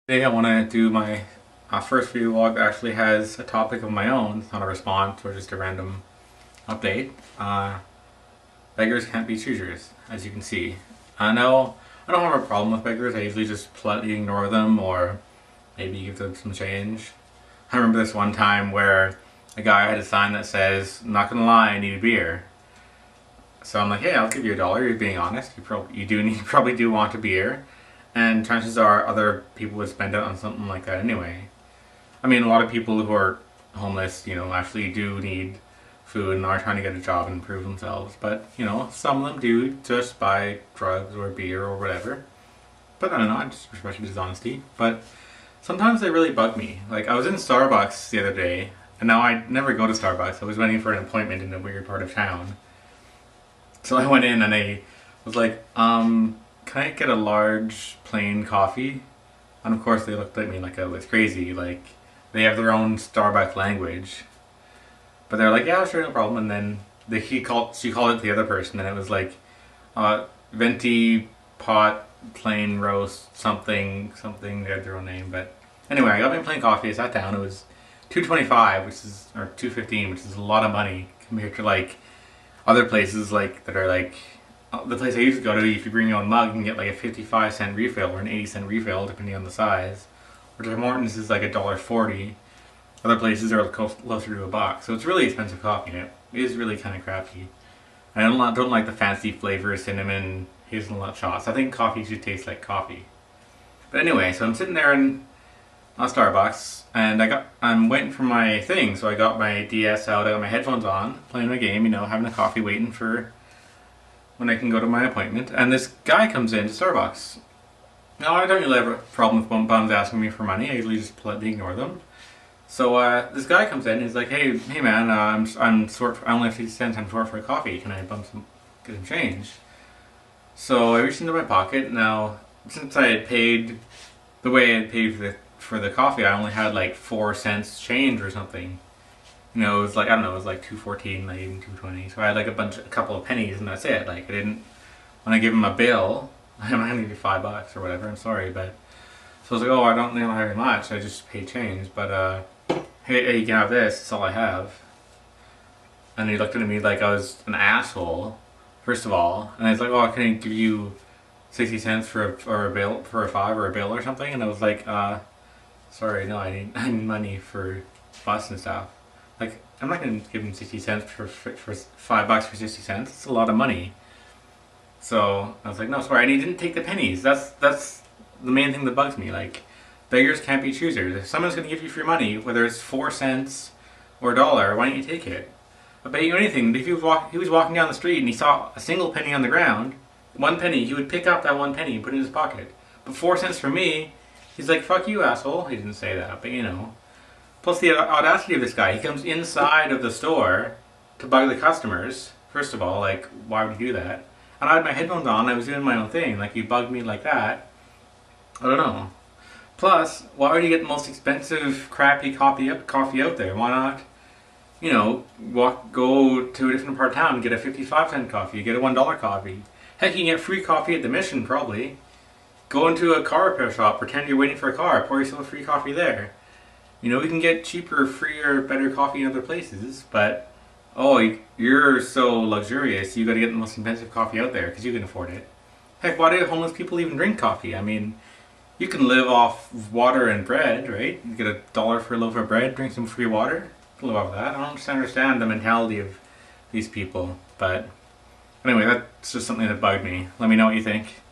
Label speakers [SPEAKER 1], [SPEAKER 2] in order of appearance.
[SPEAKER 1] Today I want to do my first video vlog that actually has a topic of my own. It's not a response or just a random update. Beggars can't be choosers, as you can see. I know I don't have a problem with beggars. I usually just politely ignore them or maybe give them some change. I remember this one time where a guy had a sign that says, "I'm not gonna lie, I need a beer." So I'm like, "Hey, I'll give you $1. You're being honest. You probably do want a beer." And chances are other people would spend it on something like that anyway. I mean, a lot of people who are homeless, actually do need food and are trying to get a job and improve themselves. But, some of them do just buy drugs or beer or whatever. But I don't know, I just respect his honesty. But sometimes they really bug me. Like, I was in Starbucks the other day, and now I never go to Starbucks. I was waiting for an appointment in a weird part of town. So I went in and I was like, can I get a large plain coffee? And of course they looked at me like I was crazy, like they have their own Starbucks language. But they're like, yeah, sure, no problem. And then she called it the other person, and it was like, venti pot plain roast something. They had their own name, but anyway, I got my plain coffee. I sat down. It was $2.25, or $2.15, which is a lot of money compared to like other places like that are like. The place I used to go to, if you bring your own mug, you can get like a 55-cent refill or an 80-cent refill depending on the size. Or Tim Hortons is like $1.40. Other places are closer to $1. So it's really expensive coffee. It is really kind of crappy. I don't like the fancy flavors, cinnamon, hazelnut shots. I think coffee should taste like coffee. But anyway, so I'm sitting there in Starbucks, and I'm waiting for my thing. So I got my DS out, I got my headphones on, playing my game, having a coffee, waiting for when I can go to my appointment. And this guy comes in to Starbucks. Now, I don't really have a problem with bums asking me for money. I usually just politely ignore them. So this guy comes in. He's like, "Hey man, I'm short. I only have 50 cents. I'm short for a coffee. Can I get some change?" So I reached into my pocket. Now, since I had paid the way I had paid for the coffee, I only had like 4 cents change or something. It was like, I don't know, it was like 2.14, like even 2.20. So I had like a couple of pennies, and that's it. Like, I didn't want to give him a bill. I'm not gonna give you $5 or whatever. I'm sorry, but so I was like, oh, I don't have very much. I just paid change, but hey, you can have this. It's all I have. And he looked at me like I was an asshole, first of all. And he's like, oh, can I give you 60 cents for a bill, for a $5 or a bill or something? And I was like, sorry, no, I need money for bus and stuff. Like, I'm not going to give him 60 cents for $5 for 60 cents. It's a lot of money. So I was like, no, sorry. And he didn't take the pennies. That's the main thing that bugs me. Like, beggars can't be choosers. If someone's going to give you free money, whether it's 4 cents or $1, why don't you take it? I bet you anything. If he was walking down the street and he saw a single penny on the ground, 1 penny, he would pick up that 1 penny and put it in his pocket. But 4 cents for me, he's like, fuck you, asshole. He didn't say that, but Plus the audacity of this guy, he comes inside of the store to bug the customers. First of all, like, why would he do that? And I had my headphones on, I was doing my own thing, like, he bugged me like that. I don't know. Plus, why would you get the most expensive, crappy coffee out there? Why not, go to a different part of town and get a 55-cent coffee, get a $1 coffee. Heck, you can get free coffee at the Mission, probably. Go into a car repair shop, pretend you're waiting for a car, pour yourself a free coffee there. We can get cheaper, freer, better coffee in other places, but, oh, you're so luxurious, you gotta get the most expensive coffee out there, because you can afford it. Heck, why do homeless people even drink coffee? I mean, you can live off water and bread, right? You get $1 for a loaf of bread, drink some free water, you can live off that. I don't just understand the mentality of these people, but anyway, that's just something that bugged me. Let me know what you think.